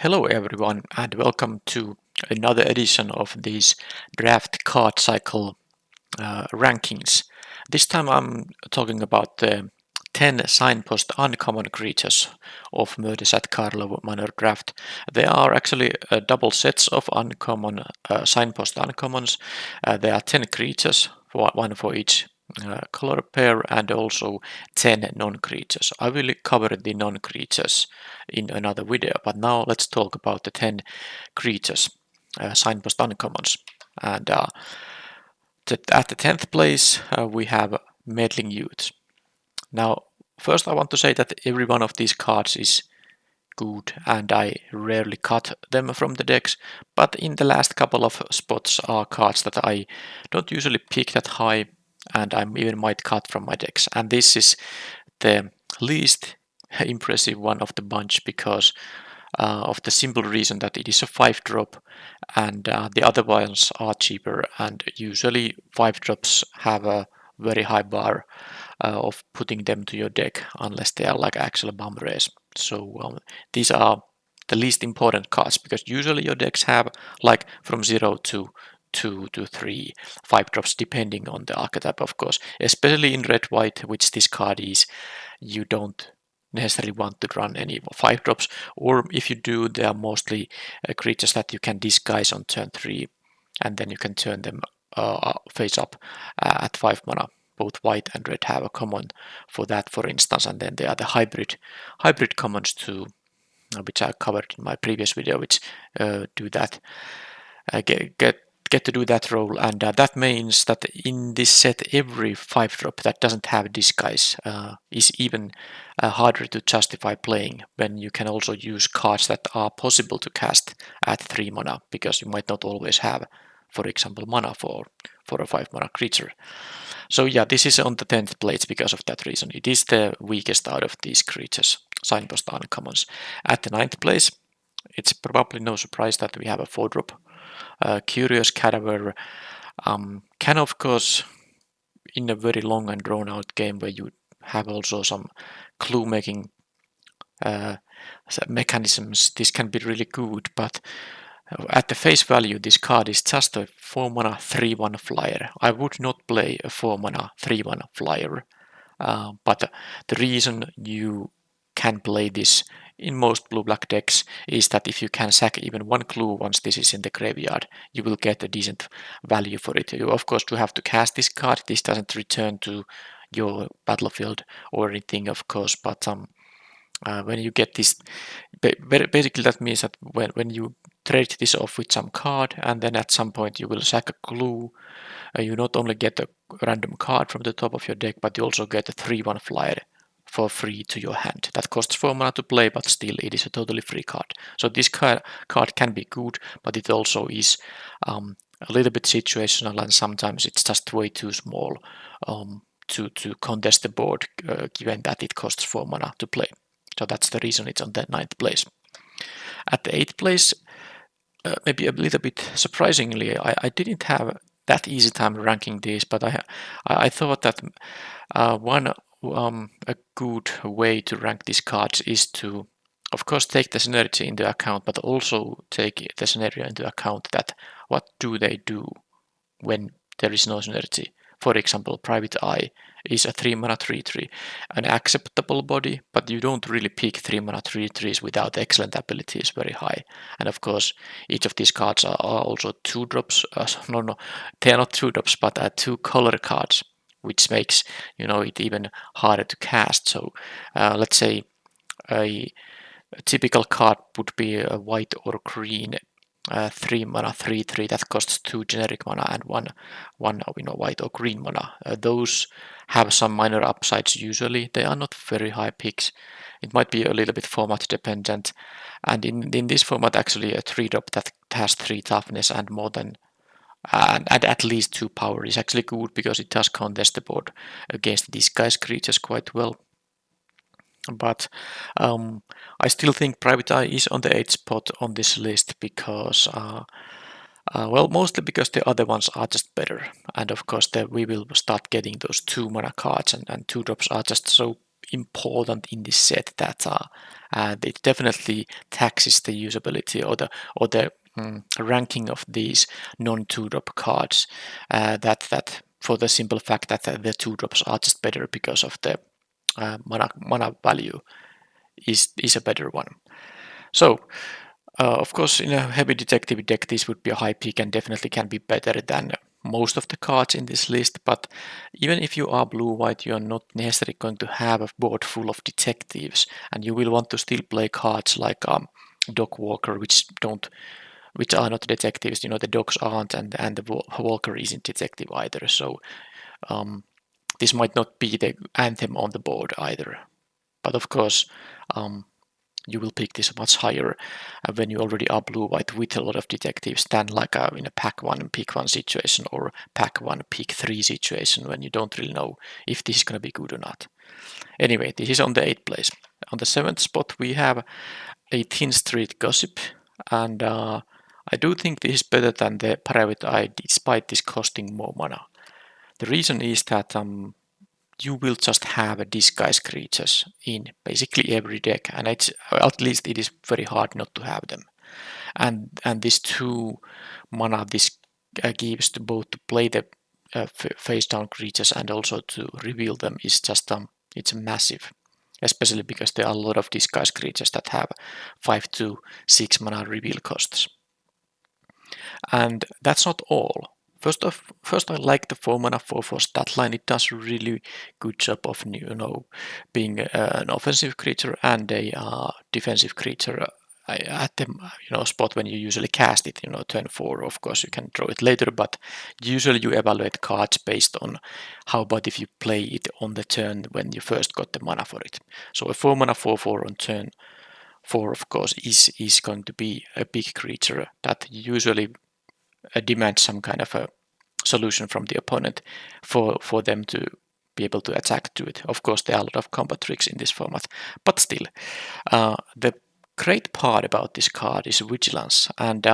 Hello everyone and welcome to another edition of these draft card cycle rankings. This time I'm talking about the 10 signpost uncommon creatures of Murders at Karlov Manor draft. There are actually double sets of uncommon signpost uncommons. There are 10 creatures, one for each color pair, and also 10 non-creatures. I will cover the non-creatures in another video, but now let's talk about the 10 creatures, signpost uncommons. And at the 10th place we have Medling UT. Now first I want to say that every one of these cards is good and I rarely cut them from the decks, but in the last couple of spots are cards that I don't usually pick that high and I even might cut from my decks, and this is the least impressive one of the bunch because of the simple reason that it is a 5-drop and the other ones are cheaper, and usually 5-drops have a very high bar of putting them to your deck unless they are like actual bomb rares. So these are the least important cards because usually your decks have like from 0 to 2 to 3 5-drops depending on the archetype, of course. Especially in red white, which this card is, you don't necessarily want to run any 5-drops, or if you do, they are mostly creatures that you can disguise on turn 3 and then you can turn them face up at 5 mana. Both white and red have a common for that, for instance, and then there are the hybrid commons too, which I covered in my previous video, which do that, get to do that role, and that means that in this set every 5-drop that doesn't have disguise is even harder to justify playing when you can also use cards that are possible to cast at 3 mana, because you might not always have, for example, mana for a 5 mana creature. So yeah, this is on the 10th place because of that reason. It is the weakest out of these creatures, signpost uncommons. At the 9th place, it's probably no surprise that we have a 4-drop. Curious Cadaver can, of course, in a very long and drawn out game where you have also some clue making mechanisms, this can be really good, but at the face value this card is just a 4 mana 3/1 flyer. I would not play a 4 mana 3/1 flyer, but the reason you can play this in most blue-black decks is that if you can sack even one clue once this is in the graveyard, you will get a decent value for it. You of course do have to cast this card. This doesn't return to your battlefield or anything, of course, but when you get this, basically that means that when you trade this off with some card and then at some point you will sack a clue, you not only get a random card from the top of your deck, but you also get a 3/1 flyer for free to your hand. That costs 4 mana to play, but still it is a totally free card. So this card can be good, but it also is a little bit situational, and sometimes it's just way too small to contest the board, given that it costs 4 mana to play. So that's the reason it's on the 9th place. At the 8th place, maybe a little bit surprisingly, I didn't have that easy time ranking these, but I thought that a good way to rank these cards is to, of course, take the synergy into account, but also take the scenario into account that what do they do when there is no synergy. For example, Private Eye is a 3 mana 3/3, an acceptable body, but you don't really pick 3 mana 3/3s without excellent abilities very high. And of course, each of these cards are also 2-drops. No, they are not 2-drops, but 2-color cards, which makes it even harder to cast. So let's say a typical card would be a white or green 3 mana 3/3 that costs 2 generic mana and one white or green mana. Those have some minor upsides usually. They are not very high picks. It might be a little bit format dependent, and in this format actually a 3-drop that has 3 toughness and more than and at least 2 power is actually good because it does contest the board against disguise creatures quite well. But I still think Private Eye is on the 8th spot on this list because, well, mostly because the other ones are just better. And of course, we will start getting those 2 mana cards, and 2-drops are just so important in this set that it definitely taxes the usability or the ranking of these non-2-drop cards. That for the simple fact that the 2-drops are just better because of the mana value is a better one. So of course, in a heavy detective deck, this would be a high pick and definitely can be better than most of the cards in this list. But even if you are blue-white, you are not necessarily going to have a board full of detectives, and you will want to still play cards like Dog Walker, which are not detectives. The dogs aren't, and the Walker isn't detective either. So this might not be the anthem on the board either. But of course, you will pick this much higher when you already are blue-white with a lot of detectives than like in a pack 1 pick 1 situation or pack 1 pick 3 situation when you don't really know if this is going to be good or not. Anyway, this is on the 8th place. On the 7th spot we have a Thin Street Gossip, and I do think this is better than the Private Eye despite this costing more mana. The reason is that you will just have disguise creatures in basically every deck, and at least it is very hard not to have them. And this 2 mana this gives to both to play the face down creatures and also to reveal them is just it's massive, especially because there are a lot of disguise creatures that have 5 to 6 mana reveal costs. And that's not all. First, I like the 4 mana 4/4 stat line. It does a really good job of being an offensive creature and a defensive creature at the spot when you usually cast it. Turn 4. Of course, you can draw it later, but usually you evaluate cards based on how about if you play it on the turn when you first got the mana for it. So a 4 mana 4/4 on turn 4, of course, is going to be a big creature that usually demand some kind of a solution from the opponent for them to be able to attack to it. Of course, there are a lot of combo tricks in this format, but still, the great part about this card is Vigilance. And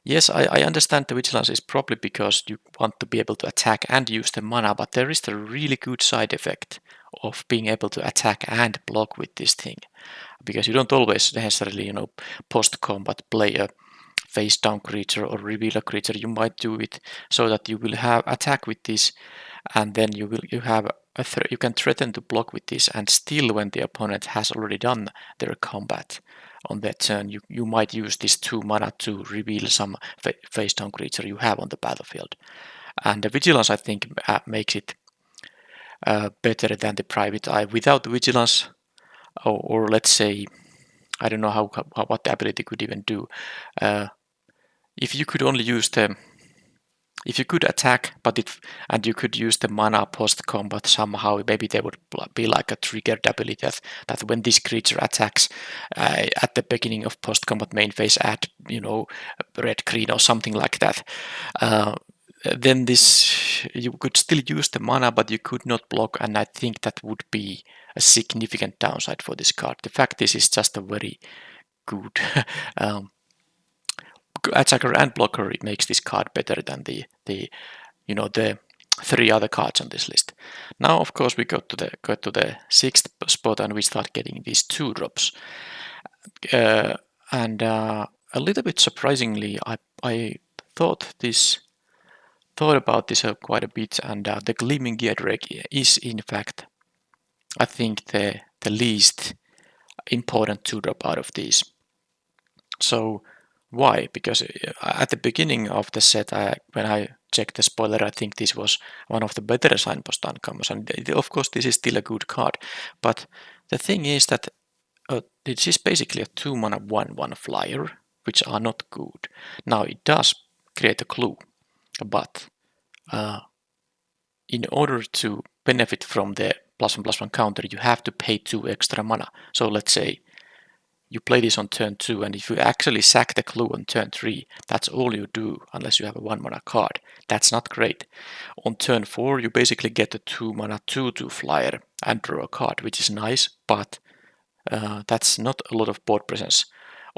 yes, I understand the Vigilance is probably because you want to be able to attack and use the mana, but there is a really good side effect of being able to attack and block with this thing, because you don't always necessarily post-combat play a face down creature or reveal a creature. You might do it so that you will have attack with this, and then you can threaten to block with this, and still when the opponent has already done their combat on that turn, you might use this 2 mana to reveal some face down creature you have on the battlefield. And the Vigilance, I think, makes it better than the Private Eye. Without Vigilance, or let's say, I don't know what the ability could even do. If you could only use if you could attack, and you could use the mana post combat somehow, maybe there would be like a triggered ability that when this creature attacks at the beginning of post combat main phase, add red green or something like that. Then you could still use the mana, but you could not block, and I think that would be a significant downside for this card. The fact this is just a very good attacker and blocker. It makes this card better than the 3 other cards on this list. Now, of course, we go to the 6th spot and we start getting these 2-drops. And a little bit surprisingly, I thought about this quite a bit, and the Gleaming Gear is in fact, I think, the least important 2-drop out of these. So why? Because at the beginning of the set, when I checked the spoiler, I think this was one of the better Signpost uncommons, and of course this is still a good card. But the thing is that this is basically a 2 mana 1/1 flyer, which are not good. Now it does create a clue, but in order to benefit from the +1/+1 counter, you have to pay 2 extra mana. So let's say you play this on turn 2, and if you actually sack the clue on turn 3, that's all you do unless you have a 1 mana card. That's not great. On turn 4, you basically get a 2 mana 2/2 flyer and draw a card, which is nice, but that's not a lot of board presence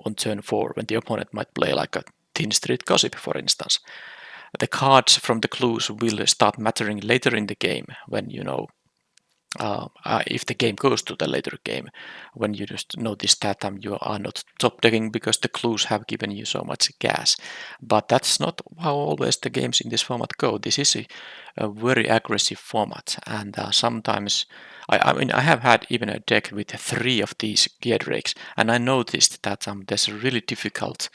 on turn 4 when the opponent might play like a Thin Street Gossip, for instance. The cards from the clues will start mattering later in the game when if the game goes to the later game, when you just notice that you are not top decking because the clues have given you so much gas. But that's not how always the games in this format go. This is a very aggressive format, and sometimes I have had even a deck with 3 of these gear drakes, and I noticed that there's a really difficult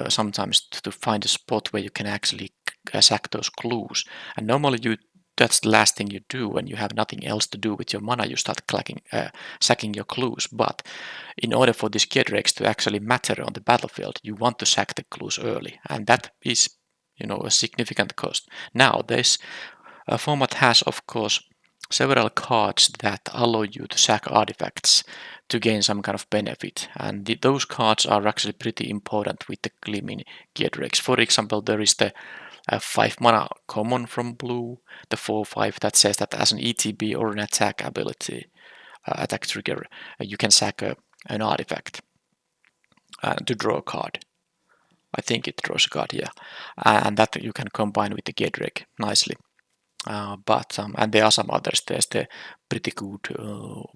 sometimes to find a spot where you can actually sack those clues. And normally that's the last thing you do when you have nothing else to do with your mana. You start sacking your clues. But in order for these gear drakes to actually matter on the battlefield, you want to sack the clues early, and that is, a significant cost. Now, this format has, of course, several cards that allow you to sack artifacts to gain some kind of benefit, and those cards are actually pretty important with the Gleaming Gear drakes. For example, there is the 5 mana common from blue, the 4/5 that says that as an ETB or an attack ability, attack trigger, you can sack an artifact to draw a card. I think it draws a card, yeah, and that you can combine with the Gear drake nicely. And there are some others. There's the pretty good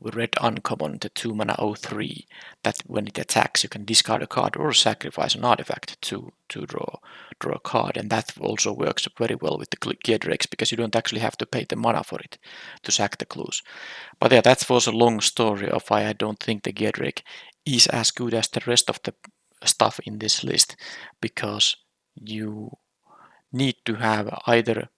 red uncommon, the 2 mana 03, that when it attacks you can discard a card or sacrifice an artifact to draw a card, and that also works very well with the gear drakes because you don't actually have to pay the mana for it to sack the clues. But yeah, that was a long story of why I don't think the gear drake is as good as the rest of the stuff in this list, because you need to have either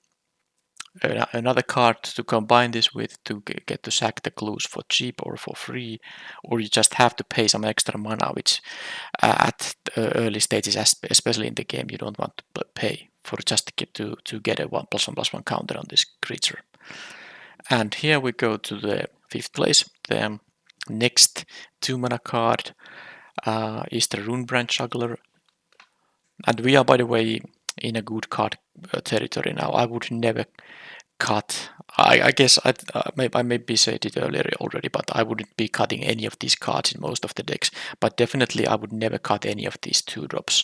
another card to combine this with to get to sack the clues for cheap or for free, or you just have to pay some extra mana, which at early stages, especially in the game, you don't want to pay for just to get a 1+1/+1 counter on this creature. And here we go to the 5th place. The next 2 mana card is the Runebranch Juggler, and we are, by the way, in a good card territory now. I would never cut. I guess I maybe said it earlier already, but I wouldn't be cutting any of these cards in most of the decks. But definitely I would never cut any of these 2-drops,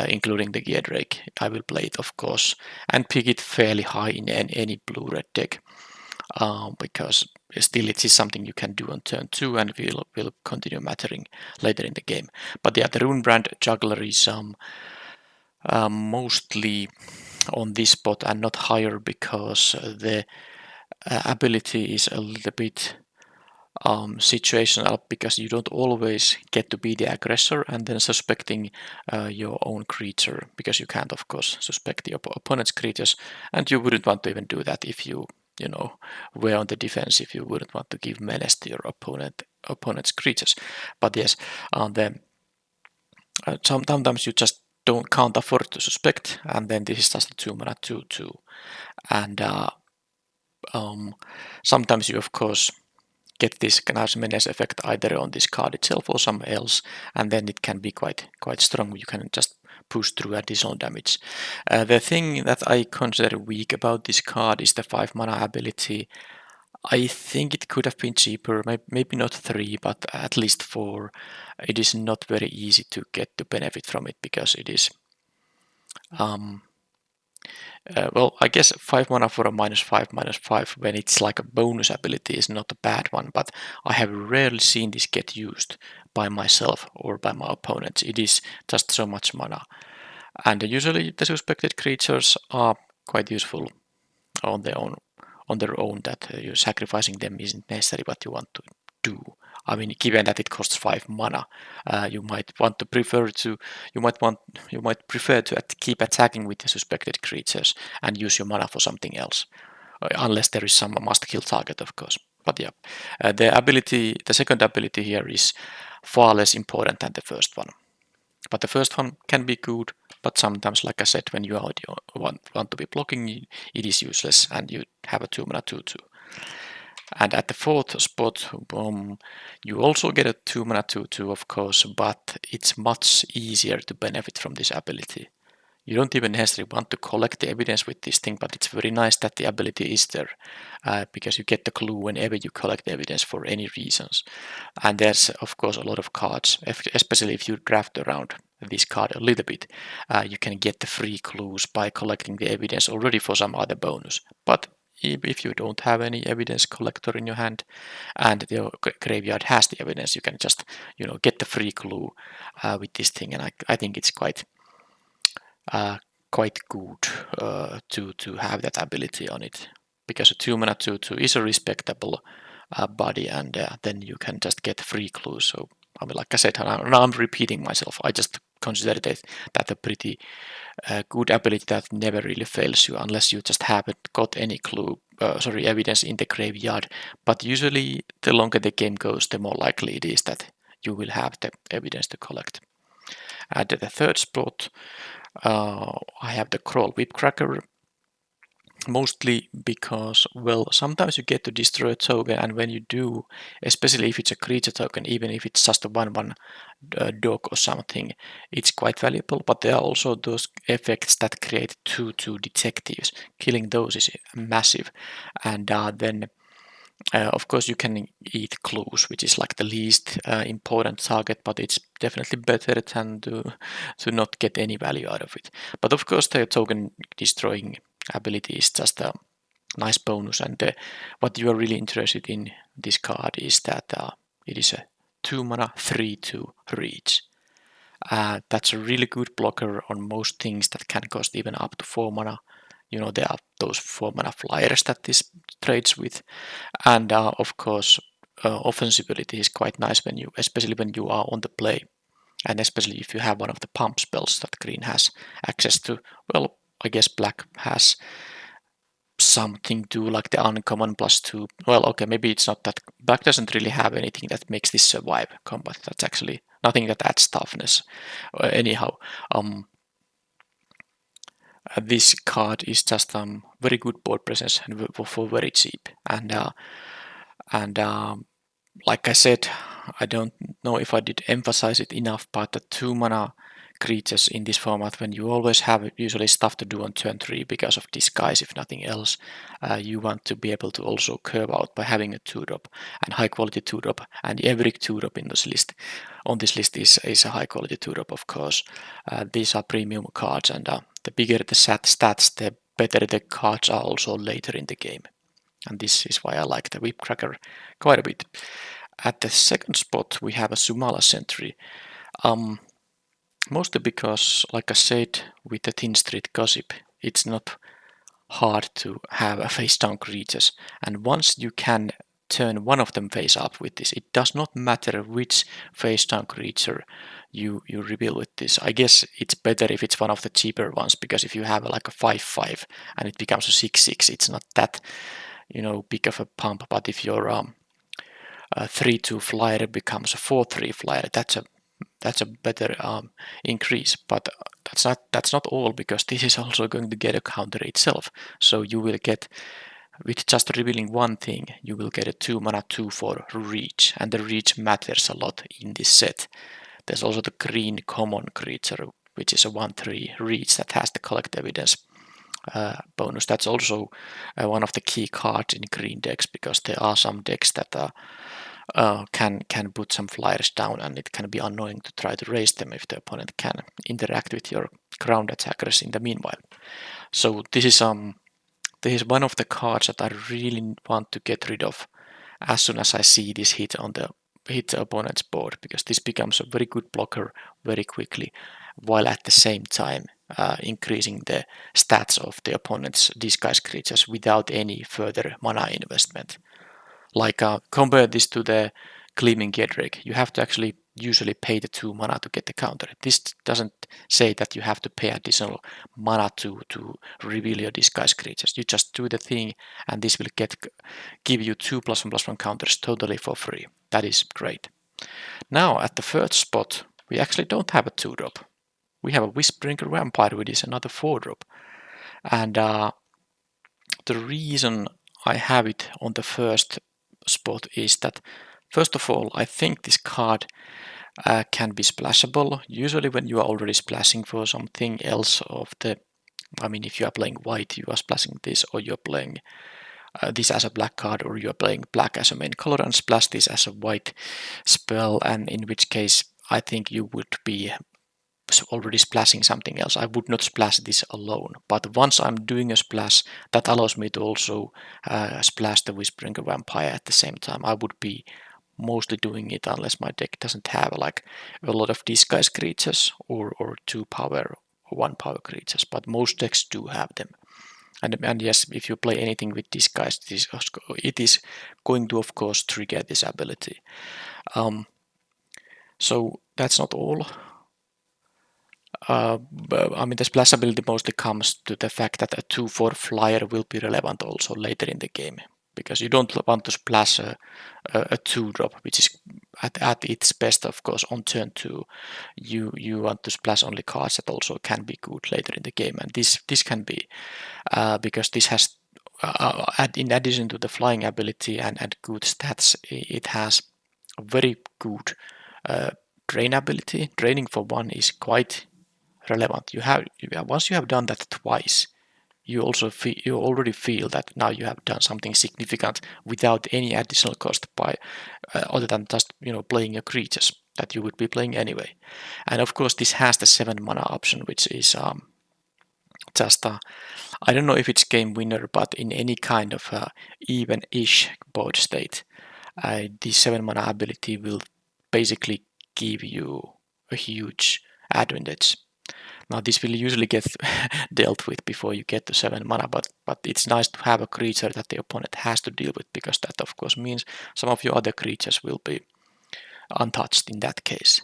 including the Gear Drake. I will play it, of course, and pick it fairly high in any blue-red deck, because still it is something you can do on turn 2 and will continue mattering later in the game. But yeah, the Runebrand Juggler is mostly on this spot and not higher because the ability is a little bit situational, because you don't always get to be the aggressor and then suspecting your own creature, because you can't, of course, suspect the opponent's creatures, and you wouldn't want to even do that if you were on the defensive. You wouldn't want to give menace to your opponent's creatures. But yes, sometimes you just can't afford to suspect, and then this is just a 2 mana 2/2, and sometimes you, of course, get this kind of menace effect either on this card itself or somewhere else, and then it can be quite strong. You can just push through additional damage. The thing that I consider weak about this card is the 5 mana ability. I think it could have been cheaper, maybe not 3, but at least 4. It is not very easy to get to benefit from it because it is well, I guess 5 mana for a -5/-5 when it's like a bonus ability is not a bad one, but I have rarely seen this get used by myself or by my opponents. It is just so much mana. And usually the suspected creatures are quite useful on their own, that you're sacrificing them isn't necessarily what you want to do. I mean, given that it costs 5 mana, you might prefer to keep attacking with the suspected creatures and use your mana for something else, unless there is some must-kill target, of course. But yeah, the second ability here is far less important than the first one. But the first one can be good, but sometimes, like I said, when you want to be blocking, it is useless, and you have a 2 mana 2/2. And at the 4th spot, you also get a 2 mana 2/2, of course, but it's much easier to benefit from this ability. You don't even necessarily want to collect the evidence with this thing, but it's very nice that the ability is there, because you get the clue whenever you collect evidence for any reasons. And there's, of course, a lot of cards, especially if you draft around this card a little bit, you can get the free clues by collecting the evidence already for some other bonus. But if you don't have any evidence collector in your hand and the graveyard has the evidence, you can just get the free clue with this thing, and I think it's uh, quite good to have that ability on it, because a 2-mana 2/2 is a respectable body, and then you can just get free clues. So I mean, like I said, now I'm repeating myself. I just consider that a pretty good ability that never really fails you unless you just haven't got any evidence in the graveyard. But usually, the longer the game goes, the more likely it is that you will have the evidence to collect. At the third spot, I have the Crawl Whipcracker, mostly because, well, sometimes you get to destroy a token, and when you do, especially if it's a creature token, even if it's just a 1/1 dog or something, it's quite valuable. But there are also those effects that create 2/2 detectives. Killing those is massive, and then of course you can eat clues, which is like the least important target, but it's definitely better than to not get any value out of it. But of course the token destroying ability is just a nice bonus, and what you are really interested in this card is that it is a 2-mana 3/2 reach. That's a really good blocker on most things that can cost even up to 4 mana. There are those 4 mana flyers that this trades with, and of course, offensibility is quite nice especially when you are on the play, and especially if you have one of the pump spells that green has access to. Well, I guess black has something to like the uncommon +2. Well, okay, maybe it's not that. Black doesn't really have anything that makes this survive combat. That's actually nothing that adds toughness. Anyhow, this card is just very good board presence and for very cheap. And like I said, I don't know if I did emphasize it enough, but the 2-mana creatures in this format, when you always have usually stuff to do on turn 3 because of disguise, if nothing else, you want to be able to also curve out by having a 2-drop, and high quality 2-drop, and every 2-drop in this list is a high quality 2-drop, of course. These are premium cards, and the bigger the stats, the better the cards are also later in the game. And this is why I like the Whipcracker quite a bit. At the second spot, we have a Suala Sentry. Mostly because, like I said, with the Thin Street Gossip, it's not hard to have a face-down creatures. And once you can turn one of them face up with this, it does not matter which face-down creature you reveal with this. I guess it's better if it's one of the cheaper ones, because if you have like a 5/5 and it becomes a 6/6, it's not that big of a pump. But if your 3/2 flyer becomes a 4/3 flyer, that's a better increase. But that's not all, because this is also going to get a counter itself. So you will get, with just revealing one thing, you will get a 2-mana 2/4 reach, and the reach matters a lot in this set. There's also the green common creature, which is a 1/3 reach that has the collect evidence bonus. That's also one of the key cards in green decks, because there are some decks that can put some flyers down, and it can be annoying to try to raise them if the opponent can interact with your ground attackers in the meanwhile. So this is one of the cards that I really want to get rid of as soon as I see this hit the opponent's board, because this becomes a very good blocker very quickly, while at the same time increasing the stats of the opponent's disguise creatures without any further mana investment. Like compare this to the Gleaming Gear Drake. You have to actually usually pay the 2 mana to get the counter. This doesn't say that you have to pay additional mana to reveal your disguise creatures. You just do the thing, and this will give you 2+1/+1 counters totally for free. That is great. Now at the third spot, we actually don't have a 2-drop. We have a Whispering Vampire, which is another 4-drop. And the reason I have it on the first spot is that, first of all, I think this card can be splashable. Usually when you are already splashing for something else if you are playing white, you are splashing this, or you're playing this as a black card, or you're playing black as a main color and splash this as a white spell, and in which case I think you would be already splashing something else. I would not splash this alone, but once I'm doing a splash, that allows me to also splash the Whispering Vampire at the same time. I would be mostly doing it unless my deck doesn't have like a lot of disguise creatures or 2 power or 1 power creatures, but most decks do have them. And yes, if you play anything with disguise, it is going to of course trigger this ability. So that's not all. I mean, the splashability mostly comes to the fact that a 2/4 flyer will be relevant also later in the game, because you don't want to splash a 2-drop, which is at its best, of course, on turn 2. You want to splash only cards that also can be good later in the game, and this can be because this has, in addition to the flying ability and good stats, it has a very good drain ability. Draining for 1 is quite relevant. Once you have done that twice, you already feel that now you have done something significant without any additional cost by other than just playing your creatures that you would be playing anyway. And of course, this has the 7 mana option, which is just I don't know if it's game winner, but in any kind of even-ish board state, the 7 mana ability will basically give you a huge advantage. Now this will usually get dealt with before you get to 7 mana, but it's nice to have a creature that the opponent has to deal with, because that of course means some of your other creatures will be untouched in that case.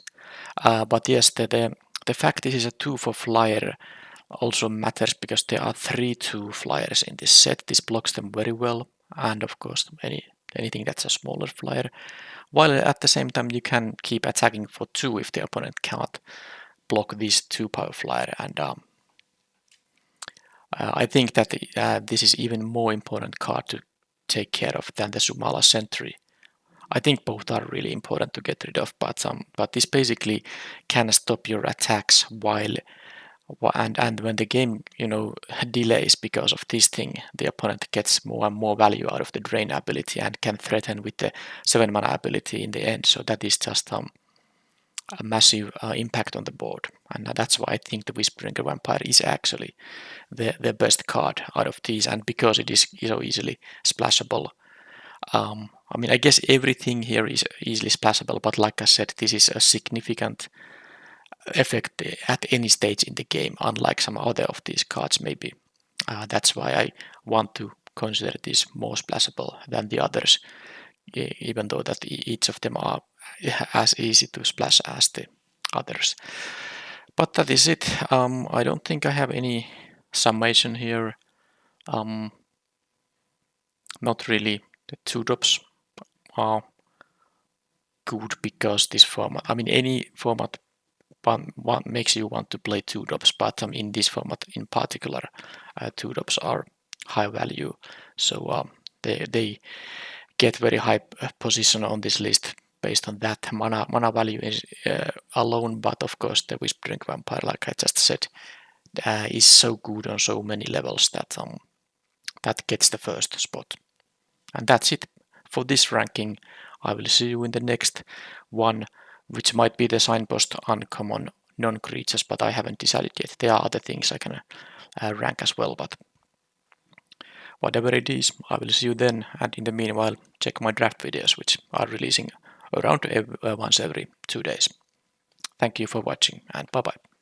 But yes, the fact this is a 2/4 flyer also matters, because there are 3 2 flyers in this set. This blocks them very well, and of course anything that's a smaller flyer. While at the same time you can keep attacking for 2 if the opponent cannot block this 2 power flyer, and I think that this is even more important card to take care of than the Suala Sentry. I think both are really important to get rid of, but this basically can stop your attacks while and when the game delays because of this thing, the opponent gets more and more value out of the drain ability and can threaten with the 7 mana ability in the end. So that is just a massive impact on the board, and that's why I think the Whispering Vampire is actually the best card out of these, and because it is so easily splashable. I mean, I guess everything here is easily splashable, but like I said, this is a significant effect at any stage in the game, unlike some other of these cards maybe. That's why I want to consider this more splashable than the others, even though that each of them are as easy to splash as the others. But that is it. I don't think I have any summation here. Not really. The 2-drops are good because this format, I mean, any format one makes you want to play 2-drops, but in this format in particular, 2-drops are high value, so they get very high position on this list based on that mana value is alone. But of course, the Whispering Vampire, like I just said, is so good on so many levels that that gets the first spot. And that's it for this ranking. I will see you in the next one, which might be the Signpost uncommon non-creatures, but I haven't decided yet. There are other things I can rank as well, but whatever it is, I will see you then. And in the meanwhile, check my draft videos, which are releasing around once every 2 days. Thank you for watching, and bye bye.